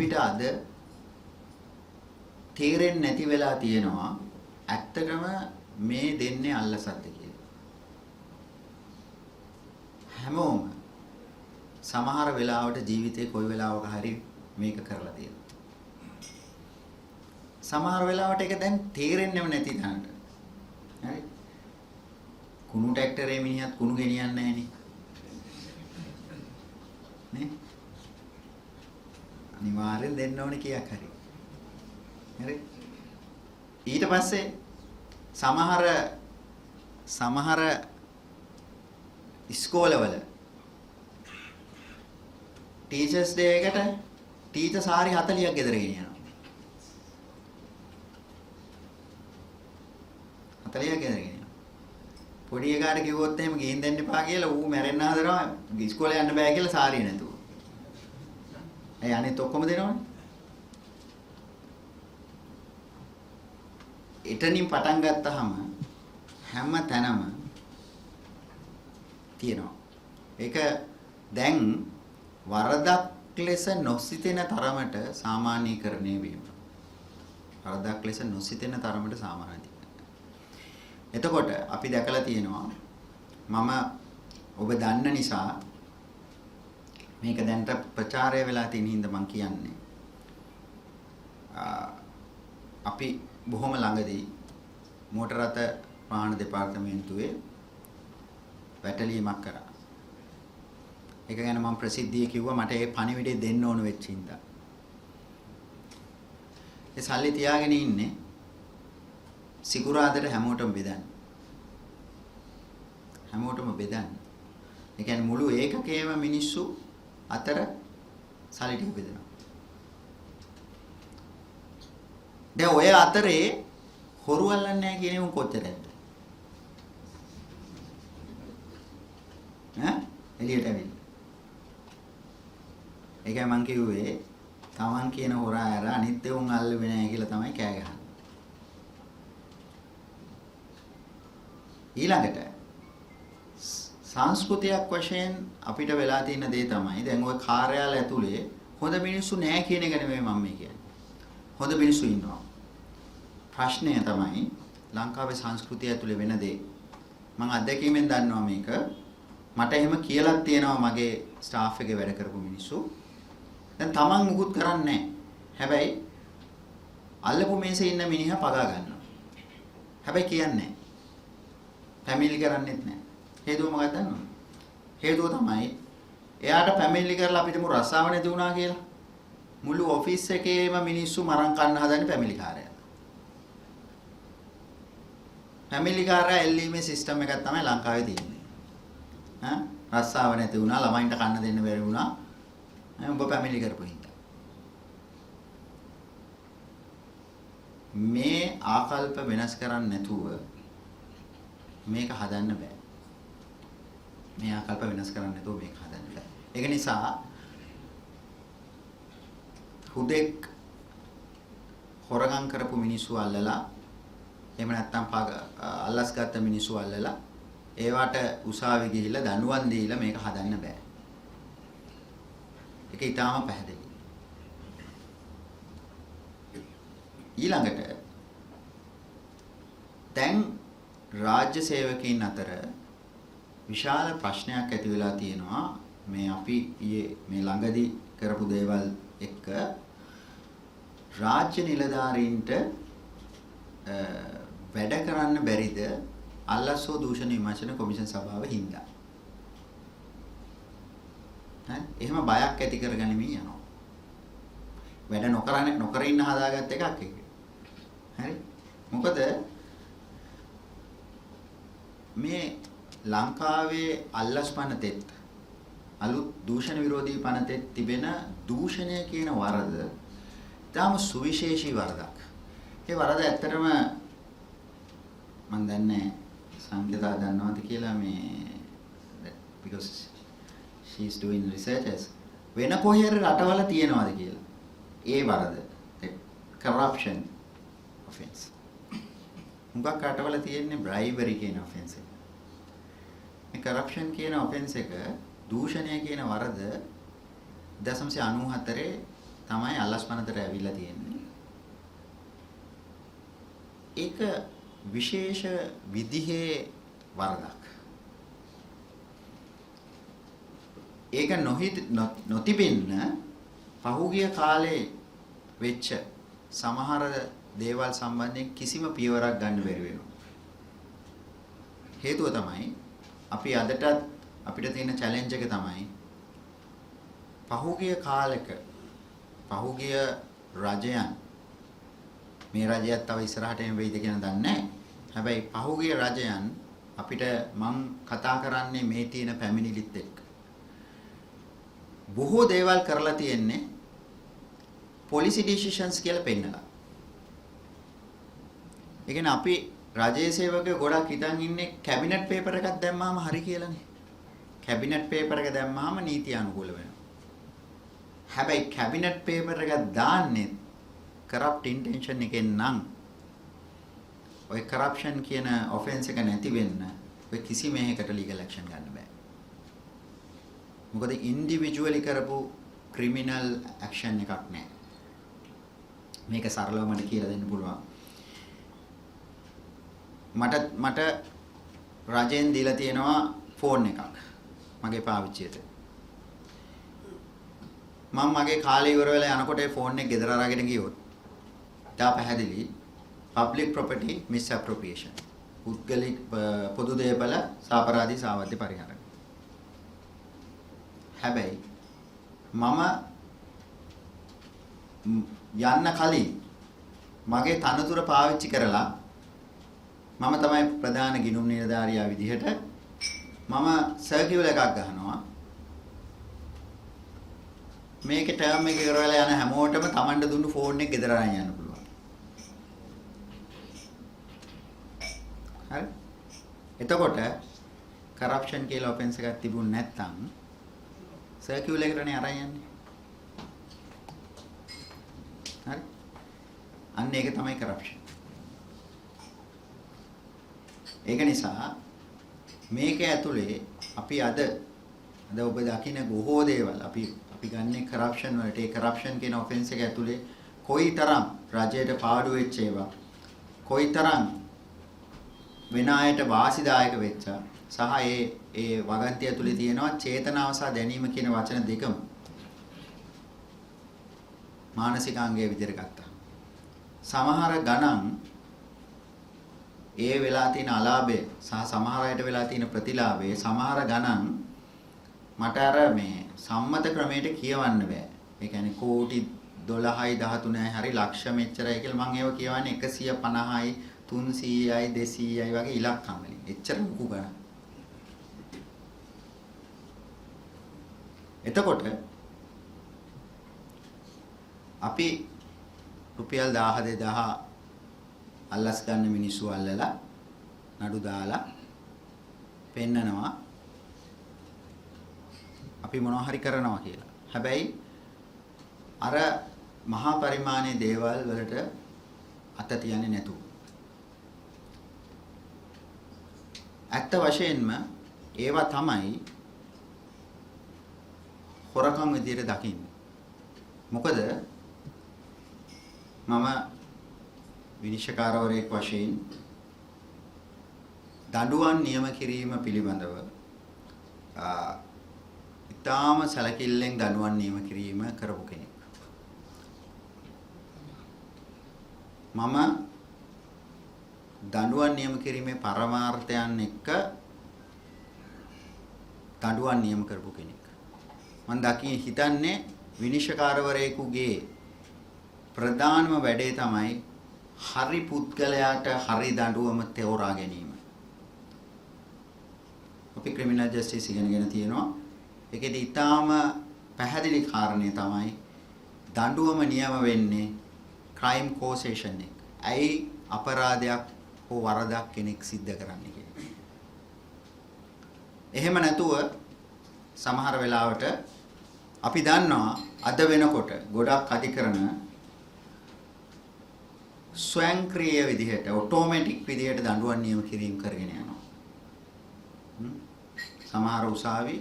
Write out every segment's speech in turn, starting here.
අපිට අද තේරෙන්නේ නැති වෙලා තියෙනවා ඇත්තටම මේ දෙන්නේ අල්ලසද්ද කියලා. හැමෝම සමහර වෙලාවට ජීවිතේ කොයි වෙලාවක හරි මේක කරලා තියෙනවා. සමහර වෙලාවට ඒක දැන් තේරෙන්නේම නැති තැනට. හරි. කුණු ට්‍රැක්ටරේ මිනිහත් කුණු ගෙනියන්නේ නැහනේ. නේ? අනිවාර්යෙන් දෙන්න ඕනේ කීයක් හරි. හරි. ඊට පස්සේ සමහර ඉස්කෝලවල ටීචර්ස් ඩේ එකට ටීචර් සාරි 40ක් ගෙදර ගෙනියනවා. 40ක් ගෙදර ගෙනියනවා. පොඩි එකාට කිව්වොත් එහෙම ගිහින් දෙන්න එපා කියලා ඌ මැරෙන්න හදනවා ඉස්කෝලේ යන්න බෑ කියලා සාරිය නැතුව. ඒ අනිත් ඔක්කොම දෙනවනේ. එතනින් පටන් ගත්තාම හැම තැනම තියෙනවා. ඒක දැන් වරදක් ලෙස නොසිතෙන තරමට සාමාන්‍යීකරණය වීම. වරදක් ලෙස නොසිතෙන තරමට සාමාන්‍යීකරණය. එතකොට අපි දැකලා තියෙනවා මම ඔබ දන්න නිසා මේක දැන්ට ප්‍රචාරය වෙලා තියෙන හින්දා මම කියන්නේ. අපි බොහොම ළඟදී මෝටර රථ වාහන දෙපාර්තමේන්තුවේ වැටලීමක් කරා. ඒක ගැන මම ප්‍රසිද්ධියේ කිව්වා මට ඒ පණිවිඩය දෙන්න ඕන වෙච්ච හින්දා. ඒ සල්ලි තියාගෙන ඉන්නේ සිකුරාදට හැමෝටම බෙදන්න. හැමෝටම බෙදන්න. ඒ කියන්නේ මුළු ඒකකයේම මිනිස්සු අතර සල්ලි ටික බෙදනවා. දැන් ඔය අතරේ හොරු අල්ලන්නේ නැහැ කියන උන් කොච්චරද? ඈ එළියට ඇවිල්ලා. ඒකයි මං කිව්වේ තමන් කියන හොරා ඇර අනිත් උන් අල්ලුවේ නැහැ කියලා තමයි කෑ ගහන්නේ. ඊළඟට සංස්කෘතියක් වශයෙන් අපිට වෙලා තියෙන දේ තමයි දැන් ওই කාර්යාල ඇතුලේ හොඳ මිනිස්සු නැහැ කියන එක නෙමෙයි මම මේ කියන්නේ. හොඳ මිනිස්සු ඉන්නවා. ප්‍රශ්නය තමයි ලංකාවේ සංස්කෘතිය ඇතුලේ වෙන දේ. මම අත්දැකීමෙන් දන්නවා මේක. මට එහෙම කියලා තියෙනවා මගේ ස්ටාෆ් එකේ වැඩ කරපු මිනිස්සු. දැන් තමන් මුකුත් කරන්නේ නැහැ. හැබැයි අල්ලපු මේසේ ඉන්න මිනිහා පගා ගන්නවා. හැබැයි කියන්නේ නැහැ. ෆැමිලි කරන්නේත් නැහැ. හේතුව මොකක්ද දන්නවද? හේතුව තමයි එයාට ෆැමිලි කරලා අපිටම රස්සාව නැති වුණා කියලා. මුළු ඔෆිස් එකේම මිනිස්සු මරන් කන්න හදන්නේ ෆැමිලි කාර්යය. ෆැමිලි කාර්යය එල්ලීමේ සිස්ටම් එකක් තමයි ලංකාවේ තියෙන්නේ. රස්සාව නැති වුණා ළමයින්ට කන්න දෙන්න බැරි වුණා. උඹ ෆැමිලි කරපු හින්දා. මේ ආකල්ප වෙනස් කරන්නේ නැතුව මේක හදන්න බෑ. මේ ආකල්ප වෙනස් කරන්නේ නැතුව මේක හදන්න බෑ. ඒක නිසා හුදෙක් හොරගම් කරපු මිනිස්සු අල්ලලා එහෙම නැත්නම් අල්ලස් ගත්ත මිනිස්සු අල්ලලා ඒවට උසාවි ගිහිල්ලා දඬුවම් දීලා මේක හදන්න බෑ. ඒක ඊටාම පැහැදිලි. ඊළඟට දැන් රාජ්‍ය සේවකයන් අතර විශාල ප්‍රශ්නයක් ඇති වෙලා තියෙනවා මේ අපි මේ ළඟදී කරපු දේවල් එක්ක රාජ්‍ය නිලධාරීන්ට වැඩ කරන්න බැරිද අල්ලස්සෝ දූෂණ විමර්ශන කොමිෂන් සභාව හින්දා. එහෙම බයක් ඇති කරගනිමින් යනවා. වැඩ නොකර ඉන්න හදාගත්ත එකක් ඒක. හරි? මොකද මේ ලංකාවේ අල්ලස් පනතෙත් අලුත් දූෂණ විරෝධී පනතෙත් තිබෙන දූෂණය කියන වරද තාම සුවිශේෂී වරදක්. ඒ වරද ඇත්තටම මම දන්නේ සංකේතා දන්නවද කියලා මේ because she is doing researches වෙන කොහේ හරි රටවල තියෙනවද කියලා. ඒ වරද corruption offense. මුගක් රටවල තියෙන්නේ bribery කියන offense එක. මේ corruption කියන offense එක දූෂණය කියන වරද 0.94 තමයි අල්ලස්පනතට ඇවිල්ලා තියෙන්නේ. ඒක විශේෂ විදිහේ වරදක්. ඒක නොතිබෙන්න පහුගිය කාලේ වෙච්ච සමහර දේවල් සම්බන්ධයෙන් කිසිම පියවරක් ගන්න බැරි වෙනවා. හේතුව තමයි අපි අදටත් අපිට තියෙන චැලෙන්ජ් එක තමයි පහුගිය කාලෙක පහුගිය රජයන් මේ රජයත් තව ඉස්සරහට එන වෙයිද කියන දන්නේ නැහැ. හැබැයි පහුගිය රජයන් අපිට මං කතා කරන්නේ මේ තියෙන පැමිණිලිත් එක්ක. බොහෝ දේවල් කරලා තියෙන්නේ policy decisions කියලා පෙන්නලා. ඒ කියන්නේ අපි රජයේ සේවකයෝ ගොඩක් හිතන් ඉන්නේ කැබිනට් පේපර් එකක් දැම්මාම හරි කියලානේ. කැබිනට් පේපර් එක දැම්මාම නීති අනුකූල වෙනවා. හැබැයි කැබිනට් පේපර් එක දාන්නේ කරප්ට් ඉන්ටෙන්ෂන් එකෙන් නම් ඔය කරප්ෂන් කියන ඔෆෙන්ස් එක නැති වෙන්න ඔය කිසි මේකට ලීගල් ඇක්ෂන් ගන්න බෑ. මොකද ඉන්ඩිවිජුවලි කරපු ක්‍රිමිනල් ඇක්ෂන් එකක් නෑ. මේක සරලව මට කියලා දෙන්න පුළුවන්. මට රජෙන් දීලා තියෙනවා ෆෝන් එකක් මගේ පාවිච්චියට. මම මගේ කාලේ ඉවර වෙලා යනකොට ඒ ෆෝන් එක ගෙදර අරගෙන ගියොත් තා පැහැදිලි public property misappropriation. පුද්ගලික පොදු දේපල සාපරාධී සාවද්‍ය පරිහරණය. හැබැයි මම යන්න කලින් මගේ තනතුර පාවිච්චි කරලා මම තමයි ප්‍රධාන ගිණුම් නිලධාරියා විදිහට මම සර්කියුලර් එකක් ගහනවා. මේකේ ටර්ම් එක කරවලා යන හැමෝටම Tamanට දුන්නු ෆෝන් එක ගෙදර අරන් යන්න පුළුවන්. හරි? එතකොට කරප්ෂන් කියලා ඔෆෙන්ස් එකක් තිබුණ නැත්නම් සර්කියුලර් එකටනේ අරන් යන්නේ. හරි? අන්න ඒක තමයි කරප්ෂන්. ඒක නිසා මේක ඇතුලේ අපි අද ඔබ දකින්න බොහෝ දේවල් අපි ගන්නේ කරප්ෂන් වලට. ඒ කරප්ෂන් කියන ඔෆෙන්ස් එක ඇතුලේ කොයිතරම් රජයට පාඩු වෙච්ච ඒවා, කොයිතරම් වෙන අයට වාසිදායක වෙච්ච සහ ඒ වගන්තිය ඇතුලේ තියෙනවා චේතනාව සහ දැනීම කියන වචන දෙකම මානසිකාංගයේ විදිහට ගත්තා. සමහර ගණන් ඒ වෙලා තියෙන අලාභය සහ සමහර අයට වෙලා තියෙන ප්‍රතිලාභය සමහර ගණන් මට අර මේ සම්මත ක්‍රමයට කියවන්න බෑ. ඒ කියන්නේ කෝටි 12යි 13යි හරි ලක්ෂ මෙච්චරයි කියලා මම ඒව කියවන්නේ 150යි 300යි 200යි වගේ ඉලක්කම් වලින්. එච්චර මුකු ගණන්. එතකොට අපි රුපියල් 1000 2000 අල්ලස් ගන්න මිනිස්සු අල්ලලා නඩු දාලා පෙන්නනවා අපි මොනවා හරි කරනවා කියලා. හැබැයි අර මහා පරිමාණයේ දේවල් වලට අත තියන්නේ නැතුව. ඇත්ත වශයෙන්ම ඒවා තමයි හොරකම් විදියට දකින්නේ. මොකද මම විනිශ්චයකාරවරයෙක් වශයෙන් දඬුවම් නියම කිරීම පිළිබඳව ඉතාම සැලකිල්ලෙන් දඬුවම් නියම කිරීම කරපු කෙනෙක්. මම දඬුවම් නියම කිරීමේ පරමාර්ථයන් එක්ක දඬුවම් නියම කරපු කෙනෙක්. මම හිතන්නේ විනිශ්චයකාරවරයෙකුගේ ප්‍රධානම වැඩේ තමයි හරි පුද්ගලයාට හරි දඬුවම තෝරා ගැනීම. අපි ක්‍රිමිනල් ජස්ටිස් ඉගෙනගෙන තියෙනවා. ඒකෙදි ඊටාම පැහැදිලි කාරණේ තමයි දඬුවම නියම වෙන්නේ ක්‍රයිම් කෝසේෂන් එක. ඇයි අපරාධයක් හෝ වරදක් කෙනෙක් සිද්ධ කරන්නේ කියන්නේ. එහෙම නැතුව සමහර වෙලාවට අපි දන්නවා අද වෙනකොට ගොඩක් අධිකරණ ස්වයංක්‍රීය විදිහට ඔටෝමැටික් විදිහට දඬුවම් නියම කිරීම කරගෙන යනවා. සමහර උසාවි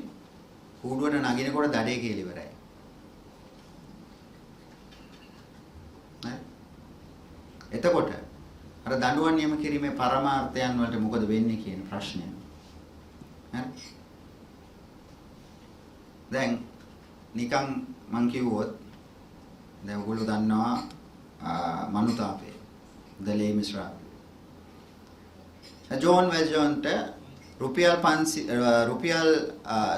කූඩුවට නගිනකොට දඩේ කියලා ඉවරයි. එතකොට අර දඬුවම් නියම කිරීමේ පරමාර්ථයන් වලට මොකද වෙන්නේ කියන ප්‍රශ්නය. හරි. දැන් නිකන් මං කිව්වොත් දැන් ඔයගොල්ලෝ දන්නවා මනුතාපේ The Les Miserables. ජෝන් වෙල්ජන්ට රුපියල් 500 රුපියල්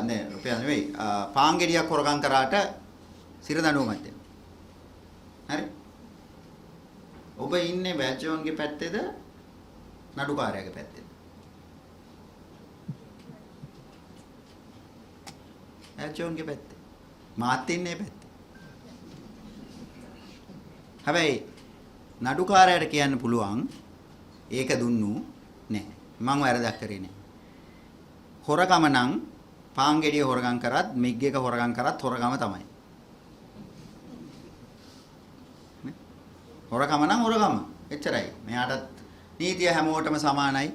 නෙවෙයි පාංගෙඩියක් හොරගම් කරාට සිර දඬුවමක් දෙන්න. හරි. ඔබ ඉන්නේ වැල්ජෝන්ගේ පැත්තේද නඩුකාරයාගේ පැත්තේද? වැල්ජෝන්ගේ පැත්තේ. මාත් ඉන්නේ පැත්තේ. හැබැයි නඩුකාරයාට කියන්න පුළුවන් ඒක දුන්නු නෑ. මම වැරදක් කරේ නෑ. හොරකම නම් පාංගෙඩිය හොරගම් කරත් මිග් එක හොරගම් කරත් හොරකම තමයි. හොරකම නම් හොරකම. එච්චරයි. මෙයාටත් නීතිය හැමෝටම සමානයි.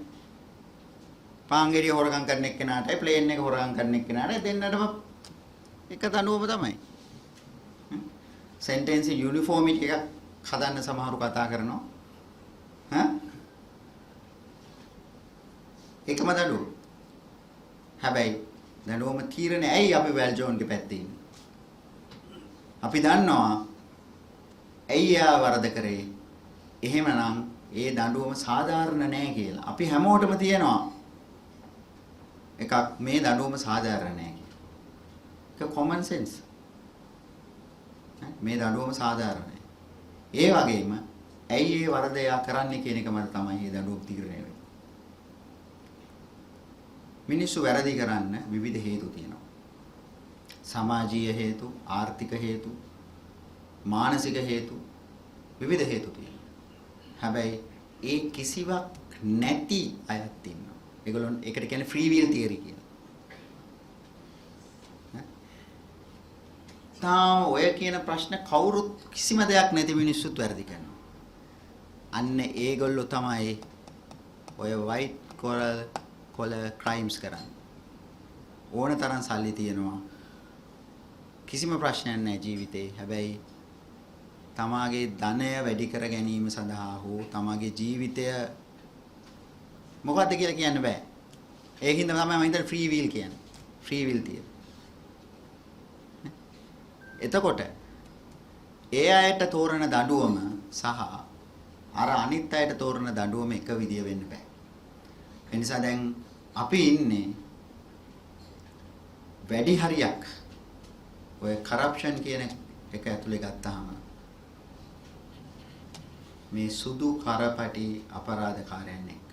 පාංගෙඩිය හොරගම් කරන එක්කෙනාටයි ප්ලේන් එක හොරගම් කරන එක්කෙනාටයි දෙන්නටම එක දඬුවම තමයි. සෙන්ටෙන්ස් යුනිෆෝමිටි එකක් හදන්න සමහරු කතා කරනවා. එකම දඬුවම. හැබැයි දඬුවම තීරණය ඇයි අපි වැල්ජෝන්ගේ පැත්තේ ඉන්නේ? අපි දන්නවා ඇයි යා වරද කරේ? එහෙමනම් ඒ දඬුවම සාධාරණ නෑ කියලා. අපි හැමෝටම තියෙනවා එකක් මේ දඬුවම සාධාරණ නෑ කියලා. ඒක common sense. මේ දඬුවම සාධාරණයි. ඒ වගේම ඇයි ඒ වරද යා කරන්නේ කියන එක මත තමයි මේ දඬුවම තීරණය වෙන්නේ. මිනිස්සු වැරදි කරන්න විවිධ හේතු තියෙනවා. සමාජීය හේතු, ආර්ථික හේතු, මානසික හේතු විවිධ හේතු තියෙනවා. හැබැයි ඒ කිසිවක් නැති අයත් ඉන්නවා. ඒගොල්ලෝ ඒකට කියන්නේ ෆ්‍රී විල් තියරි කියලා. තාම ඔය කියන ප්‍රශ්න කවුරුත් කිසිම දෙයක් නැති මිනිස්සුත් වැරදි කරනවා. අන්න ඒගොල්ලෝ තමයි ඔය white collar crimes කරන්නේ. ඕන තරම් සල්ලි තියෙනවා. කිසිම ප්‍රශ්නයක් නැහැ ජීවිතේ. හැබැයි තමාගේ ධනය වැඩි කර ගැනීම සඳහා හෝ තමාගේ ජීවිතය මොකද්ද කියලා කියන්න බෑ. ඒකින්ද තමයි මම හිතන්නේ ෆ්‍රී විල් කියන්නේ. ෆ්‍රී විල් තියෙන. එතකොට ඒ අයට තෝරන දඬුවම සහ අර අනිත් අයට තෝරන දඬුවම එක විදිය වෙන්න බෑ. ඒ නිසා දැන් අපි ඉන්නේ වැඩි හරියක් ඔය කරප්ෂන් කියන එක ඇතුලේ ගත්තාම මේ සුදු කරපටි අපරාධකාරයන් එක්ක